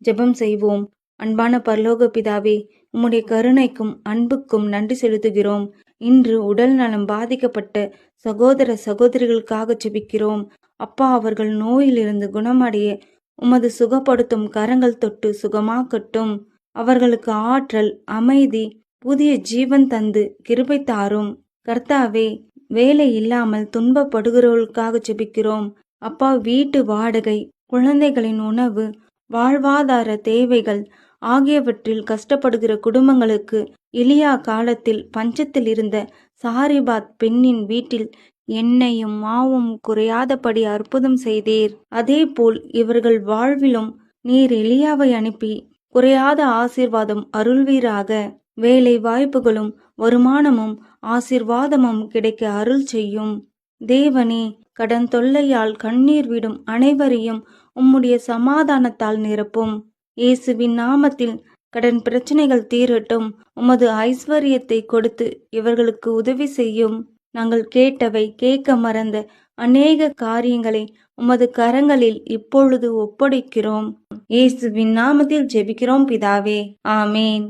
ஜெபம் செய்வோம். அன்பான பரலோக பிதாவே, உம்முடைய கருணைக்கும் அன்புக்கும் நன்றி செலுத்துகிறோம். இன்று உடல் நலம் பாதிக்கப்பட்ட சகோதர சகோதரிகளுக்காக ஜெபிக்கிறோம். அப்பா, அவர்கள் நோயிலிருந்து குணமடைய உமது சுகப்படுத்தும் கரங்கள் தொட்டு சுகமாக்கட்டும். அவர்களுக்கு ஆற்றல், அமைதி, புதிய ஜீவன் தந்து கிருபை தாரும். கர்த்தாவே, வேலை இல்லாமல் துன்பப்படுகிறவர்களுக்காக ஜெபிக்கிறோம். அப்பா, வீட்டு வாடகை, குழந்தைகளின் உணவு, வாழ்வாதார தேவைகள் ஆகியவற்றில் கஷ்டப்படுகிற குடும்பங்களுக்கு எலியா காலத்தில் பஞ்சத்தில் இருந்த சாரிபாத் பெண்ணின் வீட்டில் எண்ணெயும் மாவும் குறையாதபடி அற்புதம் செய்தீர். அதேபோல் இவர்கள் வாழ்விலும் நீர் எலியாவை அனுப்பி குறையாத ஆசீர்வாதம் அருள்வீராக. வேலை வாய்ப்புகளும் வருமானமும் ஆசீர்வாதமும் கிடைக்க அருள் செய்யும். தேவனே, கடன் தொல்லையால் கண்ணீர் விடும் அனைவரையும் உம்முடைய சமாதானத்தால் நிரப்பும். இயேசுவின் நாமத்தில் கடன் பிரச்சனைகள் தீரட்டும். உமது ஐஸ்வர்யத்தை கொடுத்து இவர்களுக்கு உதவி செய்யும். நாங்கள் கேட்டவை, கேட்க மறந்த அநேக காரியங்களை உமது கரங்களில் இப்பொழுது ஒப்படைக்கிறோம். இயேசுவின் நாமத்தில் ஜெபிக்கிறோம் பிதாவே, ஆமேன்.